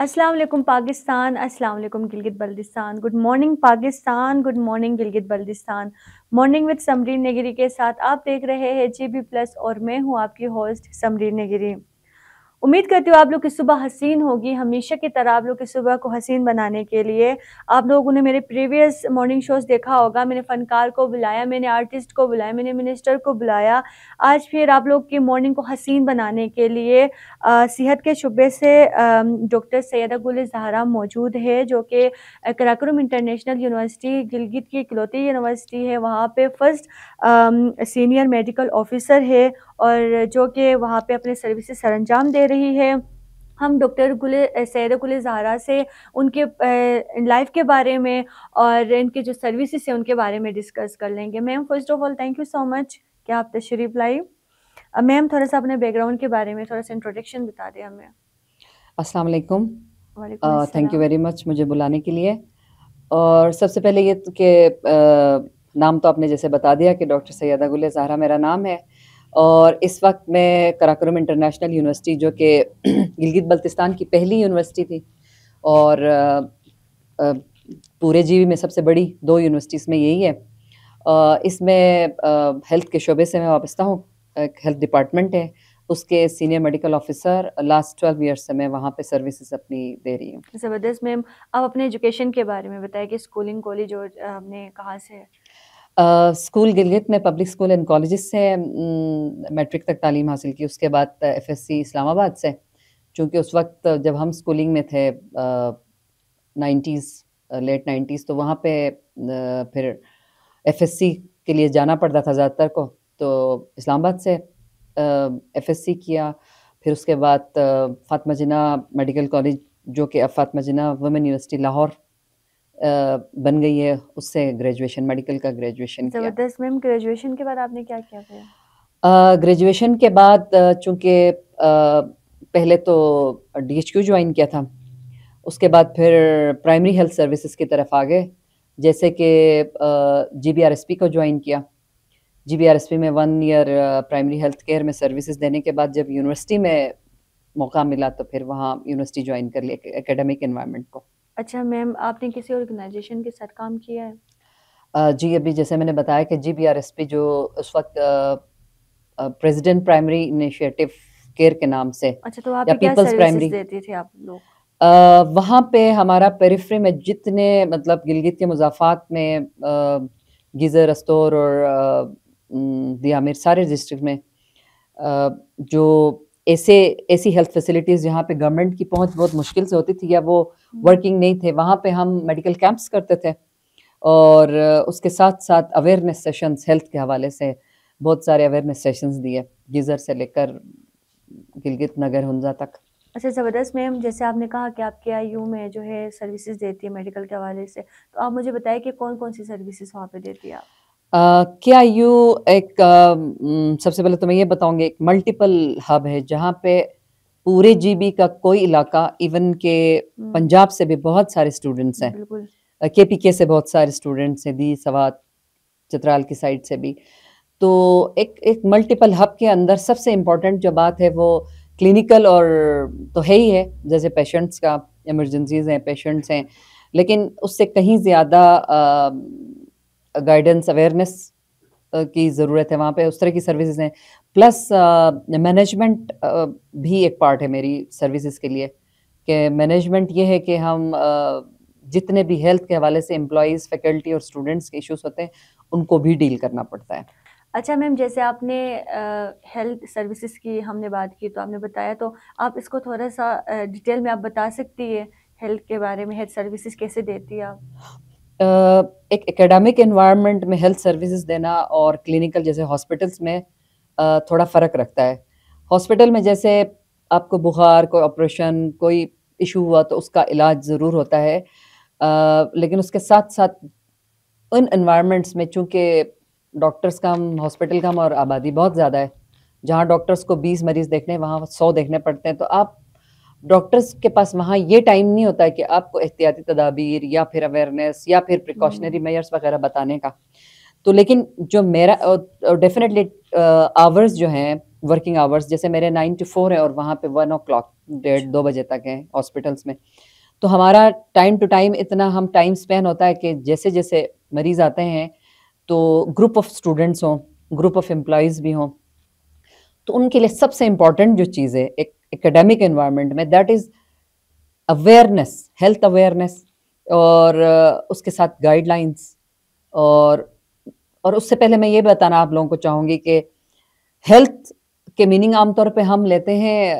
السلام علیکم پاکستان، السلام علیکم Gilgit Baltistan, good morning Pakistan, good morning Gilgit Baltistan. Morning with Samreen Nagri کے ساتھ آپ دیکھ رہے ہیں جی بی پلس اور میں ہوں آپ کی ہوسٹ سمرین نگری۔ امید کرتی ہوں آپ لوگ کی صبح حسین ہوگی، ہمیشہ کی طرح آپ لوگ کی صبح کو حسین بنانے کے لیے آپ لوگوں نے میرے پریویس مارننگ شوز دیکھا ہوگا، میں نے فنکار کو بلایا، میں نے آرٹسٹ کو بلایا، میں نے منسٹر کو بلایا۔ آج پھر آپ لوگ کی مارننگ کو حسین بنانے کے لیے صحت کے شعبے سے ڈاکٹر سیدہ گل زہرا موجود ہے، جو کہ قراقرم انٹرنیشنل یونیورسٹی گلگت کی اکلوتی یونیورسٹی ہے، وہاں پہ فرسٹ سینئر میڈیکل آفیسر ہے اور جو کہ وہاں پہ اپنے سروسز سر انجام دے رہی ہے۔ ہم ڈاکٹر سیدہ گل زہرا سے ان کے لائف کے بارے میں اور ان کے جو سروسز ہیں ان کے بارے میں ڈسکس کر لیں گے۔ Ma'am first of all thank you so much کہ آپ تشریف لائی۔ میم تھوڑا سا اپنے بیک گراؤنڈ کے بارے میں تھوڑا سا انٹروڈکشن بتا دیں ہمیں۔ السلام علیکم، وعلیکم تھینک یو السلام۔ ویری مچ مجھے بلانے کے لیے۔ اور سب سے پہلے یہ کہ نام تو آپ نے جیسے بتا دیا کہ ڈاکٹر سیدہ گل زہرا میرا نام ہے، اور اس وقت میں قراقرم انٹرنیشنل یونیورسٹی جو کہ گلگت بلتستان کی پہلی یونیورسٹی تھی اور پورے جی بی میں سب سے بڑی 2 یونیورسٹیز میں یہی ہے، اس میں ہیلتھ کے شعبے سے میں وابستہ ہوں۔ ایک ہیلتھ ڈپارٹمنٹ ہے، اس کے senior medical officer, last 12 years سے میں وہاں پہ سروسز اپنی دے رہی ہوں۔ زبردست میم، آپ اپنے ایجوکیشن کے بارے میں بتائیں کہ اسکولنگ کالج اور ہم نے کہاں سے ہے؟ اسکول گلگت میں پبلک اسکول اینڈ کالجز سے میٹرک تک تعلیم حاصل کی، اس کے بعد ایف ایس سی اسلام آباد سے، چونکہ اس وقت جب ہم اسکولنگ میں تھے 90s لیٹ 90s، تو وہاں پہ پھر ایف ایس سی کے لیے جانا پڑتا تھا زیادہ تر کو، تو اسلام آباد سے ایف ایس سی کیا۔ پھر اس کے بعد فاطمہ جناح میڈیکل کالج جو کہ اب فاطمہ جناح وومن یونیورسٹی لاہور بن گئی ہے، اس سے گریجویشن میڈیکل کا گریجویشن کیا۔ زبردست میم، گریجویشن کے بعد آپ نے کیا کیا پھر؟ گریجویشن کے بعد چونکہ پہلے تو ڈی ایچ کیو جوائن کیا تھا، اس کے بعد پھر پرائمری ہیلتھ سروسز کی طرف آگے، جیسے کہ G B R S P کو جوائن کیا۔ G B R S P میں 1 ایئر پرائمری ہیلتھ کیئر میں سروسز دینے کے بعد جب یونیورسٹی میں موقع ملا تو پھر وہاں یونیورسٹی جوائن کر لی اکیڈمک انوائرمنٹ کو۔ اچھا میم، آپ نے کسی آرگنائزیشن کے ساتھ کام کیا ہے؟ جی ابھی جیسے میں نے بتایا کہ G B R S P جو اس وقت پریزیڈنٹ پرائمری انیشیٹو کیئر کے نام سے، اچھا، تو وہاں یا پہ کیا پیپلز پرائمری، سروسز دیتے تھے آپ لوگ؟ وہاں پہ ہمارا پیریفری میں جتنے مطلب گلگت کے مضافات میں گیزر، استور اور دیامر سارے ڈسٹرکٹ میں جو ایسی ہیلتھ فیسلٹیز جہاں پہ گورنمنٹ کی پہنچ بہت مشکل سے ہوتی تھی یا وہ ورکنگ نہیں تھے، وہاں پہ ہم میڈیکل کیمپس کرتے تھے، اور اس کے ساتھ ساتھ اویئرنیس سیشنز ہیلتھ کے حوالے سے بہت سارے اویئرنیس سیشنز دیے، گیزر سے لے کر گلگت نگر ہنزا تک۔ اچھا زبردست میم، جیسے آپ نے کہا کہ آپ کے آئی یو میں جو ہے سروسز دیتی ہے میڈیکل کے حوالے سے، تو آپ مجھے بتائیں کہ کون کون سی سروسز وہاں پہ دیتی ہے آپ؟ کیا یو ایک سب سے پہلے تو میں یہ بتاؤں گی، ایک ملٹیپل ہب ہے جہاں پہ پورے جی بی کا کوئی علاقہ، ایون کہ پنجاب سے بھی بہت سارے اسٹوڈنٹس ہیں، بالکل، کے پی کے سے بہت سارے اسٹوڈنٹس ہیں، دی سوات چترال کی سائڈ سے بھی، تو ایک ملٹیپل ہب کے اندر سب سے امپورٹنٹ جو بات ہے وہ کلینکل اور تو ہے ہی ہے، جیسے پیشنٹس کا ایمرجنسیز ہیں، پیشنٹس ہیں، لیکن اس سے کہیں زیادہ گائیڈنس اویئرنیس کی ضرورت ہے وہاں پہ، اس طرح کی سروسز ہیں، پلس مینجمنٹ بھی ایک پارٹ ہے میری سروسز کے لیے، کہ مینجمنٹ یہ ہے کہ ہم جتنے بھی ہیلتھ کے حوالے سے امپلائیز، فیکلٹی اور اسٹوڈنٹس کے ایشوز ہوتے ہیں ان کو بھی ڈیل کرنا پڑتا ہے۔ اچھا میم، جیسے آپ نے ہیلتھ سروسز کی ہم نے بات کی تو آپ نے بتایا، تو آپ اس کو تھوڑا سا ڈیٹیل میں آپ بتا سکتی ہے ہیلتھ کے بارے میں، ہیلتھ سروسز کیسے دیتی ہے آپ؟ ایک اکیڈمک انوائرمنٹ میں ہیلتھ سروسز دینا اور کلینکل جیسے ہاسپٹلس میں تھوڑا فرق رکھتا ہے۔ ہاسپٹل میں جیسے آپ کو بخار، کوئی آپریشن، کوئی ایشو ہوا تو اس کا علاج ضرور ہوتا ہے، لیکن اس کے ساتھ ساتھ ان انوائرمنٹس میں چونکہ ڈاکٹرز کم، ہاسپٹل کم اور آبادی بہت زیادہ ہے، جہاں ڈاکٹرز کو 20 مریض دیکھنے وہاں 100 دیکھنے پڑتے ہیں، تو آپ ڈاکٹرز کے پاس وہاں یہ ٹائم نہیں ہوتا ہے کہ آپ کو احتیاطی تدابیر یا پھر اویئرنیس یا پھر پریکاشنری میئرس وغیرہ بتانے کا۔ تو لیکن جو میرا ڈیفینیٹلی آورز جو ہیں ورکنگ آورس جیسے میرے 9 to 4 ہے اور وہاں پہ 1 o'clock 1:30 بجے تک ہیں ہاسپٹلس میں. تو ہمارا ٹائم ٹو ٹائم اتنا ہم ٹائم اسپین ہوتا ہے کہ جیسے جیسے مریض آتے ہیں تو گروپ آف اسٹوڈنٹس ہوں, گروپ آف امپلائیز بھی ہوں, تو ان کے لیے سب سے امپورٹنٹ جو چیز ہے ایک اکیڈیمک انوائرمنٹ میں, that is awareness, health awareness, اور اس کے ساتھ گائیڈ لائنس. اور اس سے پہلے میں یہ بتانا آپ لوگوں کو چاہوں گی کہ ہیلتھ کے میننگ عام طور پہ ہم لیتے ہیں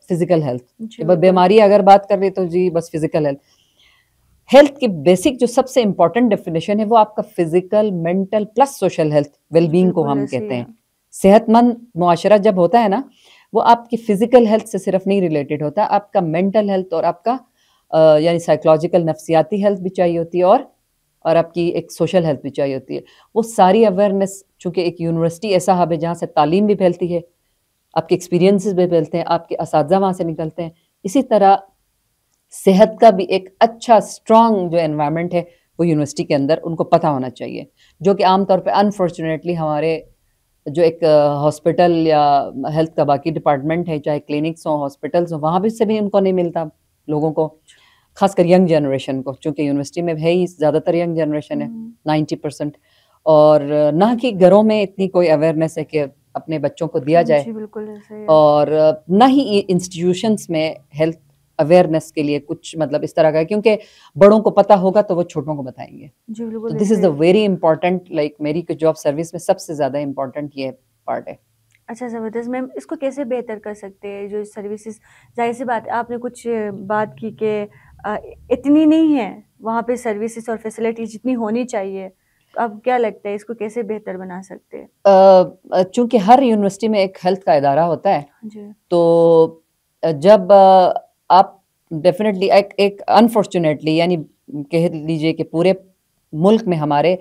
فزیکل ہیلتھ, بیماری اگر بات کر رہی تو جی بس فزیکل ہیلتھ. ہیلتھ کی بیسک جو سب سے امپورٹنٹ ڈیفینیشن ہے وہ آپ کا physical, mental plus social health well being کو ہم کہتے ہیں. صحت مند معاشرہ جب ہوتا ہے نا, وہ آپ کی فزیکل ہیلتھ سے صرف نہیں ریلیٹڈ ہوتا, آپ کا مینٹل ہیلتھ اور آپ کا یعنی سائیکولوجیکل نفسیاتی ہیلتھ بھی چاہیے ہوتی ہے, اور آپ کی ایک سوشل ہیلتھ بھی چاہیے ہوتی ہے. وہ ساری اویئرنیس, چونکہ ایک یونیورسٹی ایسا ہب ہے جہاں سے تعلیم بھی پھیلتی ہے, آپ کے ایکسپیرینسز بھی پھیلتے ہیں, آپ کے اساتذہ وہاں سے نکلتے ہیں, اسی طرح صحت کا بھی ایک اچھا اسٹرانگ جو انوائرمنٹ ہے وہ یونیورسٹی کے اندر ان کو پتہ ہونا چاہیے, جو کہ عام طور پہ انفارچونیٹلی ہمارے جو ایک ہاسپٹل یا ہیلتھ کا باقی ڈپارٹمنٹ ہے, چاہے کلینکس ہوں, ہاسپٹلس ہوں, وہاں بھی سے بھی ان کو نہیں ملتا لوگوں کو, خاص کر ینگ جنریشن کو, چونکہ یونیورسٹی میں ہے ہی زیادہ تر ینگ جنریشن ہے 90%, اور نہ کہ گھروں میں اتنی کوئی اویئرنیس ہے کہ اپنے بچوں کو دیا جائے, اور نہ ہی انسٹیٹیوشنس میں ہیلتھ اویئرنیس کے لیے کچھ مطلب اس طرح کا ہے, کیونکہ بڑوں کو پتہ ہوگا تو وہ چھوٹوں کو بتائیں گے. تو دس از دا ویری امپورٹنٹ, لائک میری جاب سروس میں سب سے زیادہ امپورٹنٹ یہ پارٹ ہے. اچھا زبردست. میم اس کو کیسے بہتر کر سکتے ہیں جو سروسز؟ ظاہر سی بات ہے آپ نے کچھ بات کی کہ اتنی نہیں ہے وہاں پہ سروسز اور فیسلٹی جتنی ہونی چاہیے, تو اب کیا لگتا ہے اس کو کیسے بہتر بنا سکتے ہیں؟ چونکہ ہر یونیورسٹی میں ایک ہیلتھ کا ادارہ ہوتا ہے, تو جب آپ ڈیفینیٹلی ایک انفارچونیٹلی یعنی کہہ لیجیے کہ پورے ملک میں ہمارے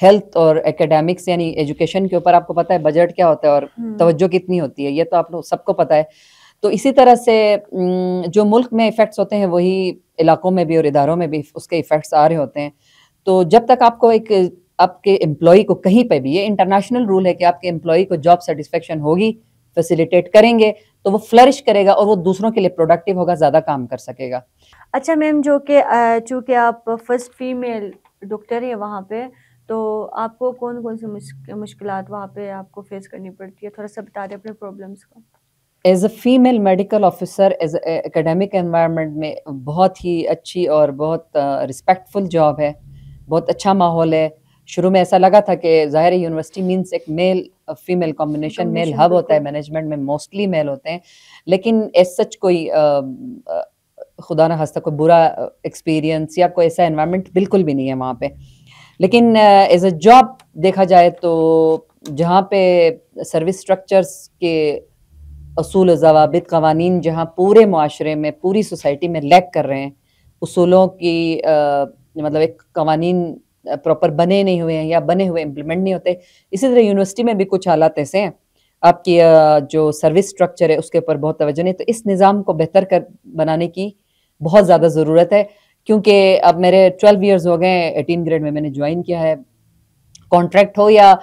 ہیلتھ اور اکیڈیمکس یعنی ایجوکیشن کے اوپر آپ کو پتہ ہے بجٹ کیا ہوتا ہے اور توجہ کتنی ہوتی ہے, یہ تو آپ سب کو پتہ ہے. تو اسی طرح سے جو ملک میں ایفیکٹس ہوتے ہیں وہی علاقوں میں بھی اور اداروں میں بھی اس کے ایفیکٹس آ رہے ہوتے ہیں. تو جب تک آپ کو ایک آپ کے امپلائی کو کہیں پہ بھی, یہ انٹرنیشنل رول ہے کہ آپ کے امپلائی کو جاب سیٹسفیکشن ہوگی, فیسیلیٹیٹ کریں گے تو وہ فلرش کرے گا اور وہ دوسروں کے لیے پروڈکٹیو ہوگا, زیادہ کام کر سکے گا. اچھا میم, جو کہ چونکہ آپ فرسٹ فیمیل ڈاکٹر ہیں وہاں پہ, تو آپ کو کون کون سی مشکلات وہاں پہ آپ کو فیس کرنی پڑتی ہے؟ تھوڑا سا بتا دیں اپنے پرابلمس کو. As a female medical officer, as a academic environment میں بہت ہی اچھی اور بہت رسپیکٹفل جاب ہے, بہت اچھا ماحول ہے. شروع میں ایسا لگا تھا کہ ظاہر یونیورسٹی مینس ایک میل فیمیل کمبینیشن, میل ہب ہوتا ہے, مینجمنٹ میں موسٹلی میل ہوتے ہیں, لیکن ایز سچ کوئی خدا نہ خواستہ کوئی برا ایکسپیرینس یا کوئی ایسا انوائرمنٹ بالکل بھی نہیں ہے وہاں پہ. لیکن ایز اے جاب دیکھا جائے تو جہاں پہ سروس اسٹرکچرس کے اصول و ضوابط, قوانین جہاں پورے معاشرے میں پوری سوسائٹی میں لیک کر رہے ہیں, اصولوں کی مطلب ایک قوانین پراپر بنے نہیں ہوئے ہیں یا بنے ہوئے امپلیمنٹ نہیں ہوتے, اسی طرح یونیورسٹی میں بھی کچھ حالات ایسے ہیں, آپ کی جو سروس اسٹرکچر ہے اس کے اوپر بہت توجہ نہیں. تو اس نظام کو بہتر بنانے کی بہت زیادہ ضرورت ہے, کیونکہ اب میرے 12 ایئرز ہو گئے, 18 گریڈ میں نے جوائن کیا ہے. کانٹریکٹ ہو یا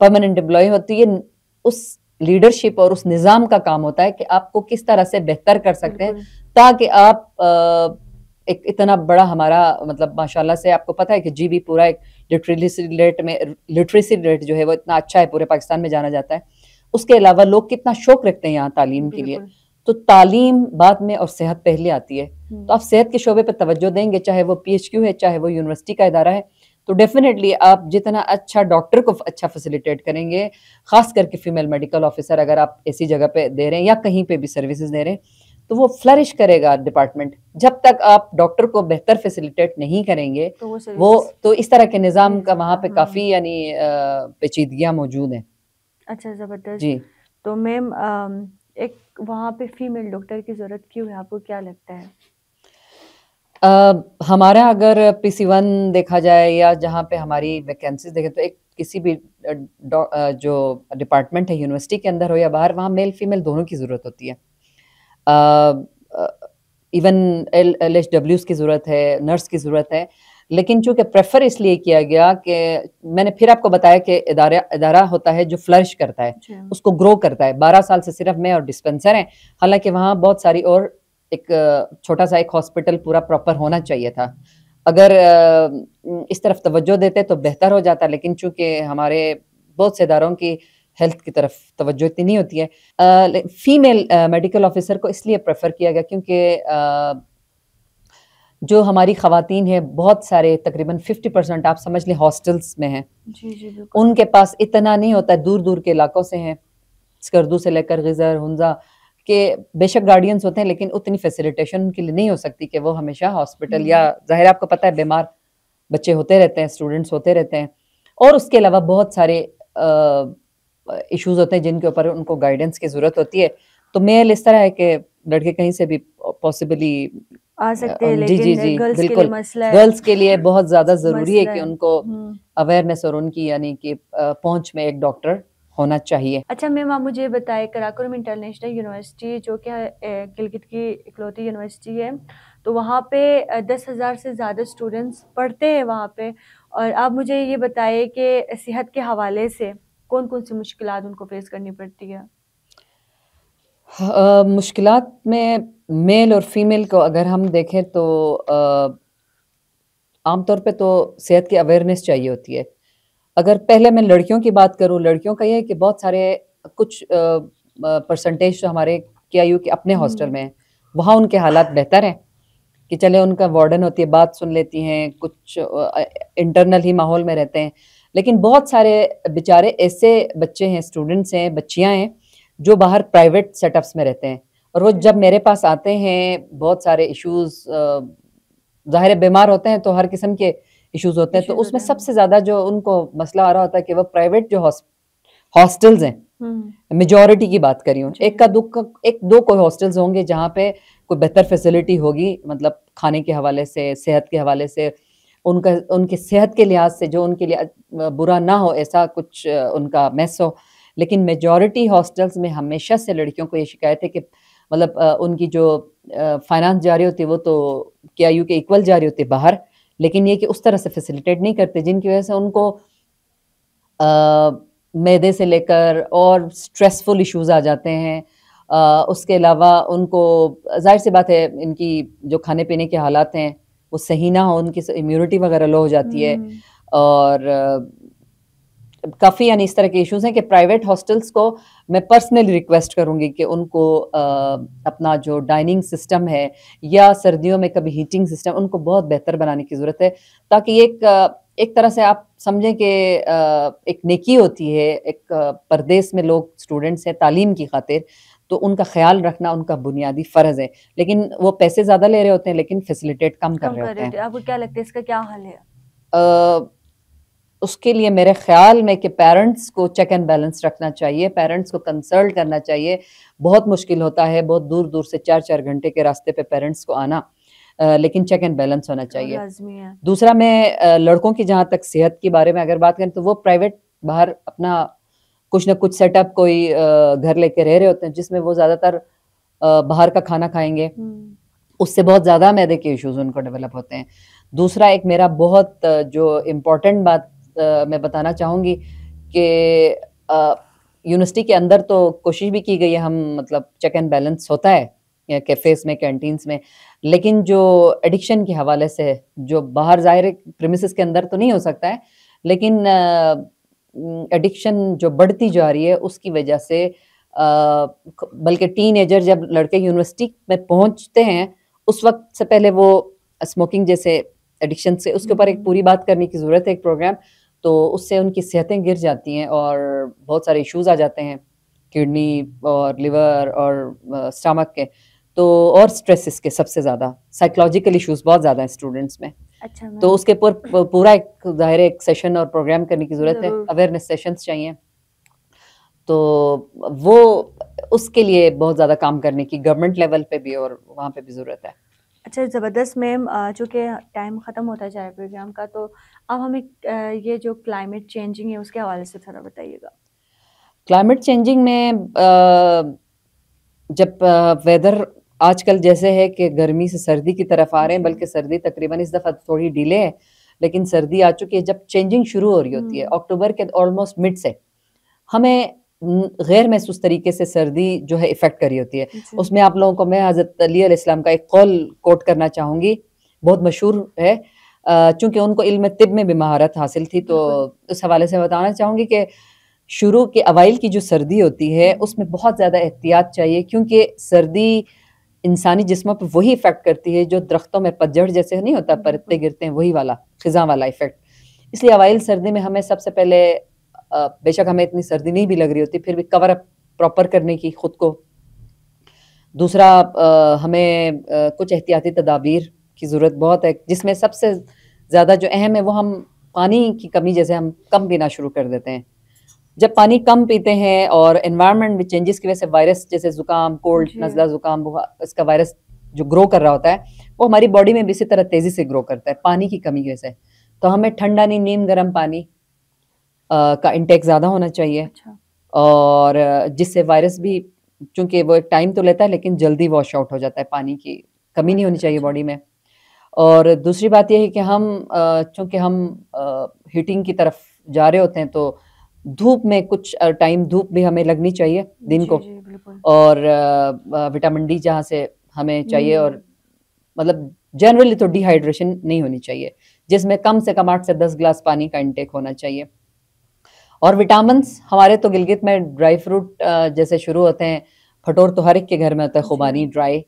پرماننٹ امپلائی ہو, تو یہ اس لیڈرشپ اور اس نظام کا کام ہوتا ہے کہ آپ کو کس طرح سے بہتر کر سکتے ہیں تاکہ آپ ایک اتنا بڑا ہمارا مطلب ماشاءاللہ سے آپ کو پتہ ہے کہ جی بی پورا ایک لٹریسی ریٹ جو ہے وہ اتنا اچھا ہے, پورے پاکستان میں جانا جاتا ہے. اس کے علاوہ لوگ کتنا شوق رکھتے ہیں یہاں تعلیم کے لیے, تو تعلیم بعد میں اور صحت پہلے آتی ہے. تو آپ صحت کے شعبے پہ توجہ دیں گے, چاہے وہ پی ایچ کیو ہے, چاہے وہ یونیورسٹی کا ادارہ ہے, تو ڈیفینیٹلی آپ جتنا اچھا ڈاکٹر کو اچھا فیسیلیٹیٹ کریں گے, خاص کر کے فیمیل میڈیکل آفیسر اگر آپ ایسی جگہ پہ دے رہے ہیں یا کہیں پہ بھی سروسز دے رہے ہیں, تو وہ فلرش کرے گا ڈپارٹمنٹ. جب تک آپ ڈاکٹر کو بہتر فیسیلیٹیٹ نہیں کریں گے وہ تو اس طرح کے نظام کا وہاں پہ کافی یعنی پیچیدگیاں موجود ہیں. اچھا زبردست. جی تو میم ایک وہاں پہ فیمیل ڈاکٹر کی ضرورت کیوں ہے, آپ کو کیا لگتا ہے؟ ہمارا اگر پی سی 1 دیکھا جائے یا جہاں پہ ہماری ویکینسیز دیکھیں تو ایک کسی بھی جو ڈپارٹمنٹ ہے یونیورسٹی کے اندر ہو یا باہر, وہاں میل فیمیل دونوں کی ضرورت ہوتی ہے. ایون ایل ایچ ڈبلیوز کی ضرورت ہے, نرس کی ضرورت ہے, لیکن چونکہ پریفر اس لیے کیا گیا کہ میں نے پھر آپ کو بتایا کہ ادارہ ہوتا ہے جو فلرش کرتا ہے, اس کو گرو کرتا ہے. 12 سال سے صرف میں اور ڈسپنسر ہیں, حالانکہ وہاں بہت ساری اور ایک چھوٹا سا ایک ہاسپٹل پورا پراپر ہونا چاہیے تھا. اگر اس طرف توجہ دیتے تو بہتر ہو جاتا, لیکن چونکہ ہمارے بہت سے اداروں کی ہیلتھ کی طرف توجہ اتنی نہیں ہوتی ہے. فیمیل میڈیکل آفیسر کو اس لیے پریفر کیا گیا کیونکہ جو ہماری خواتین ہیں بہت سارے تقریباً 50% آپ سمجھ لیں ہاسٹلس میں ہیں. ان کے پاس اتنا نہیں ہوتا, دور دور کے علاقوں سے ہیں, اسکردو سے لے کر غزر ہنزا کہ بے شک گارڈینس ہوتے ہیں, لیکن اتنی فیسیلیٹیشن ان کے لیے نہیں ہو سکتی کہ وہ ہمیشہ ہاسپٹل, یا ظاہر آپ کو پتہ ہے بیمار بچے ہوتے رہتے ہیں, اسٹوڈنٹس ہوتے رہتے ہیں, اور اس کے علاوہ بہت سارے ایشوز ہوتے ہیں جن کے اوپر ان کو گائیڈنس کی ضرورت ہوتی ہے. تو میل اس طرح ہے کہ لڑکے کہیں سے بھی پاسبلی آ سکتے ہیں, جی جی لیکن جی گرلس کے لیے بالکل, مسئلہ ہے, گرلس کے لیے بہت زیادہ ضروری ہے مسئلہ کہ ہے. ان کو اویئرنیس اور ان کی یعنی کہ پہنچ میں ایک ڈاکٹر ہونا چاہیے. اچھا میم, آپ مجھے بتائیں کراکرم انٹرنیشنل یونیورسٹی جو کہ گلگت کی اکلوتی یونیورسٹی ہے, تو وہاں پہ 10,000 سے زیادہ اسٹوڈنٹس پڑھتے ہیں وہاں پہ, اور آپ مجھے یہ بتائیں کہ صحت کے حوالے سے کون کون سی مشکلات ان کو فیس کرنی پڑتی ہے؟ مشکلات میں میل اور فیمیل کو اگر ہم دیکھیں تو عام طور پہ تو صحت کی اویئرنیس چاہیے ہوتی ہے. اگر پہلے میں لڑکیوں کی بات کروں, لڑکیوں کا یہ ہے کہ بہت سارے کچھ پرسنٹیج جو ہمارے کیا یو کے اپنے ہاسٹل میں ہیں, وہاں ان کے حالات بہتر ہیں کہ چلے ان کا وارڈن ہوتی ہے, بات سن لیتی ہیں, کچھ انٹرنل ہی ماحول میں رہتے ہیں. لیکن بہت سارے بیچارے ایسے بچے ہیں, اسٹوڈنٹس ہیں, بچیاں ہیں جو باہر پرائیویٹ سیٹ اپس میں رہتے ہیں, اور وہ جب میرے پاس آتے ہیں بہت سارے ایشوز, ظاہر بیمار ہوتے ہیں تو ہر قسم کے ایشوز ہوتے ہیں, تو اس میں سب سے زیادہ جو ان کو مسئلہ آ رہا ہوتا ہے کہ وہ پرائیویٹ جو ہاسٹلز ہیں, میجورٹی کی بات کری ہوں, ایک دو کوئی ہاسٹلز ہوں گے جہاں پہ کوئی بہتر فیسلٹی ہوگی, مطلب کھانے کے حوالے سے, صحت کے حوالے سے, ان کی صحت کے لحاظ سے جو ان کے لیے برا نہ ہو, ایسا کچھ ان کا میس ہو. لیکن میجورٹی ہاسٹلز میں ہمیشہ سے لڑکیوں کو یہ شکایت ہے کہ مطلب ان کی جو فائنانس جاری ہوتی ہے وہ تو کیا یو کے ایکول جاری ہوتی ہے باہر, لیکن یہ کہ اس طرح سے فیسیلیٹیٹ نہیں کرتے, جن کی وجہ سے ان کو معدے سے لے کر اور سٹریسفل ایشوز آ جاتے ہیں. اس کے علاوہ ان کو ظاہر سی بات ہے ان کی جو کھانے پینے کے حالات ہیں وہ صحیح نہ ہو, ان کی امیونٹی وغیرہ لو ہو جاتی ہے, اور کافی یعنی اس طرح کے ایشوز ہیں کہ پرائیویٹ ہاسٹلس کو میں پرسنلی ریکویسٹ کروں گی کہ ان کو اپنا جو ڈائننگ سسٹم ہے یا سردیوں میں کبھی ہیٹنگ سسٹم, ان کو بہت بہتر بنانے کی ضرورت ہے, تاکہ ایک طرح سے آپ سمجھیں کہ ایک نیکی ہوتی ہے, ایک پردیس میں لوگ اسٹوڈنٹس ہیں تعلیم کی خاطر, تو ان کا خیال رکھنا ان کا بنیادی فرض ہے. لیکن وہ پیسے زیادہ لے رہے ہوتے ہیں لیکن فیسیلیٹیٹ کم کر رہے ہوتے ہیں. آپ کو کیا لگتا ہے اس کا کیا حل ہے؟ اس کے لیے میرے خیال میں کہ پیرنٹس کو چیک اینڈ بیلنس رکھنا چاہیے, پیرنٹس کو کنسلٹ کرنا چاہیے. بہت مشکل ہوتا ہے, بہت دور دور سے 4 گھنٹے کے راستے پہ پیرنٹس کو آنا, لیکن چیک اینڈ بیلنس ہونا چاہیے. دوسرا میں لڑکوں کی جہاں تک صحت کے بارے میں اگر بات کریں تو وہ پرائیویٹ باہر اپنا کچھ نہ کچھ سیٹ اپ کوئی گھر لے کے رہ رہے ہوتے ہیں, جس میں وہ زیادہ تر باہر کا کھانا کھائیں گے, اس سے بہت زیادہ معدے کے ایشوز ان کو ڈیولپ ہوتے ہیں. دوسرا ایک میرا بہت جو امپورٹنٹ بات میں بتانا چاہوں گی کہ یونیورسٹی کے اندر تو کوشش بھی کی گئی ہے, ہم مطلب چیک اینڈ بیلنس ہوتا ہے کیفیز میں, کینٹینس میں, لیکن جو ایڈکشن کے حوالے سے جو باہر ظاہر پریمیسز کے اندر تو نہیں ہو سکتا ہے, لیکن ایڈکشن جو بڑھتی جا رہی ہے اس کی وجہ سے, بلکہ ٹین ایجر جب لڑکے یونیورسٹی میں پہنچتے ہیں اس وقت سے پہلے وہ اسموکنگ جیسے ایڈکشن سے, اس کے اوپر ایک پوری بات کرنے کی ضرورت ہے, ایک پروگرام, تو اس سے ان کی صحتیں گر جاتی ہیں اور بہت سارے ایشوز آ جاتے ہیں, کڈنی اور لیور اور اسٹمک کے, تو اور اسٹریسز کے سب سے زیادہ سائیکولوجیکل ایشوز بہت زیادہ ہیں اسٹوڈنٹس میں. تو اس کے اوپر پورا ایک ظاہر ایک سیشن اور پروگرام کرنے کی ضرورت ہے, اویئرنیس سیشنز چاہیے. تو وہ اس کے لیے بہت زیادہ کام کرنے کی گورنمنٹ لیول پہ بھی اور وہاں پہ بھی ضرورت ہے. اچھا زبردست میم, چونکہ ٹائم ختم ہوتا جائے پروگرام کا, تو اب ہمیں یہ جو کلائمیٹ چینجنگ ہے اس کے حوالے سے تھوڑا بتائیے گا. کلائمیٹ چینجنگ میں جب ویدر آج کل جیسے ہے کہ گرمی سے سردی کی طرف آ رہے ہیں, بلکہ سردی تقریباً اس دفعہ تھوڑی ڈیلے ہے, لیکن سردی آ چکی ہے. جب چینجنگ شروع ہو رہی ہوتی ہے اکتوبر کے آلموسٹ مڈ سے, ہمیں غیر محسوس طریقے سے سردی جو ہے افیکٹ کری ہوتی ہے. اس میں آپ لوگوں کو میں حضرت علی علیہ السلام کا ایک قول کوٹ کرنا چاہوں گی, بہت مشہور ہے, چونکہ ان کو علم طب میں بھی مہارت حاصل تھی, تو اس حوالے سے بتانا چاہوں گی کہ شروع کے اوائل کی جو سردی ہوتی ہے اس میں بہت زیادہ احتیاط چاہیے, کیونکہ سردی انسانی جسموں پہ وہی افیکٹ کرتی ہے جو درختوں میں پتجھڑ جیسے نہیں ہوتا, پرتے گرتے ہیں, وہی والا خزاں والا افیکٹ. اس لیے اوائل سردی میں ہمیں سب سے پہلے, بے شک ہمیں اتنی سردی نہیں بھی لگ رہی ہوتی, پھر بھی کور اپ پراپر کرنے کی خود کو. دوسرا, ہمیں کچھ احتیاطی تدابیر کی ضرورت بہت ہے, جس میں سب سے زیادہ جو اہم ہے وہ ہم پانی کی کمی, جیسے ہم کم پینا شروع کر دیتے ہیں. جب پانی کم پیتے ہیں اور انوائرمنٹ میں چینجز کی وجہ سے وائرس جیسے زکام, کولڈ, نزلہ زکام, اس کا وائرس جو گرو کر رہا ہوتا ہے وہ ہماری باڈی میں بھی اسی طرح تیزی سے گرو کرتا ہے پانی کی کمی کی وجہ سے. تو ہمیں ٹھنڈا نہیں, نیم گرم پانی کا انٹیک زیادہ ہونا چاہیے, اور جس سے وائرس بھی, چونکہ وہ ایک ٹائم تو لیتا ہے لیکن جلدی واش آؤٹ ہو جاتا ہے, پانی کی کمی نہیں ہونی چاہیے باڈی میں. اور دوسری بات یہ ہے کہ ہم چونکہ ہم ہیٹنگ کی طرف جا رہے ہوتے ہیں تو دھوپ میں کچھ ٹائم دھوپ بھی ہمیں لگنی چاہیے دن کو, اور وٹامن ڈی جہاں سے ہمیں چاہیے, اور مطلب جنرلی تو ڈی ہائیڈریشن نہیں ہونی چاہیے, جس میں کم سے کم 8 سے 10 گلاس پانی کا انٹیک ہونا چاہیے. اور وٹامنس ہمارے تو گلگت میں ڈرائی فروٹ جیسے شروع ہوتے ہیں, پھٹور تو ہر ایک کے گھر میں ہوتا ہے, خوبانی ڈرائی,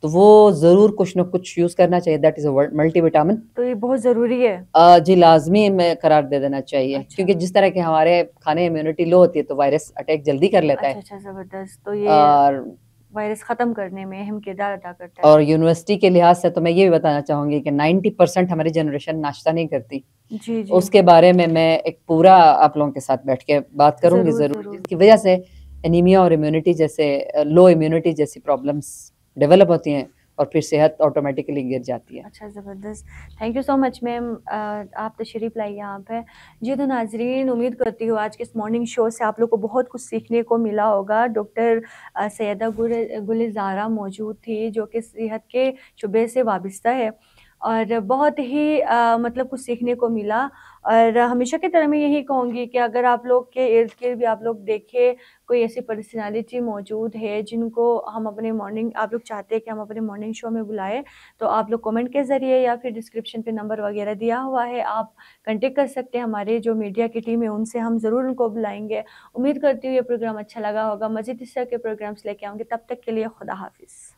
تو وہ ضرور کچھ نہ کچھ یوز کرنا چاہیے. That is a multi vitamin, تو یہ بہت ضروری ہے جی, لازمی میں قرار دے دینا چاہیے, کیونکہ جس طرح کہ ہمارے کھانے امیونٹی لو ہوتی ہے تو وائرس اٹیک جلدی کر لیتا ہے. اچھا, زبردست. تو یہ وائرس ختم کرنے میں اہم کردار ادا کرتا ہے. اور یونیورسٹی کے لحاظ سے تو میں یہ بھی بتانا چاہوں گی کہ 90% ہماری جنریشن ناشتہ نہیں کرتی. اس کے بارے میں ایک پورا آپ لوگوں کے ساتھ بیٹھ کے بات کروں گی ضرور, جس کی وجہ سے انیمیا اور امیونٹی جیسے لو امیونٹی جیسی پرابلمس ڈیولپ ہوتی ہیں, اور پھر صحت آٹومیٹکلی گر جاتی ہے. اچھا, زبردست. تھینک یو سو مچ میم, آپ تشریف لائی یہاں پہ. جی تو ناظرین, امید کرتی ہوں آج کے اس مارننگ شو سے آپ لوگ کو بہت کچھ سیکھنے کو ملا ہوگا. ڈاکٹر سیدہ گل زہرا موجود تھی جو کہ صحت کے شعبے سے وابستہ ہے, اور بہت ہی مطلب کچھ سیکھنے کو ملا. اور ہمیشہ کی طرح میں یہی کہوں گی کہ اگر آپ لوگ کے ارد گرد بھی آپ لوگ دیکھیں کوئی ایسی پرسنالٹی موجود ہے جن کو ہم اپنے مارننگ, آپ لوگ چاہتے ہیں کہ ہم اپنے مارننگ شو میں بلائیں, تو آپ لوگ کمنٹ کے ذریعے یا پھر ڈسکرپشن پہ نمبر وغیرہ دیا ہوا ہے, آپ کنٹیکٹ کر سکتے ہیں. ہمارے جو میڈیا کی ٹیم ہے ان سے ہم ضرور ان کو بلائیں گے. امید کرتی ہوں یہ پروگرام اچھا لگا ہوگا. مزید اس طرح کے پروگرامس لے کے آؤں گے, تب تک کے لیے خدا حافظ.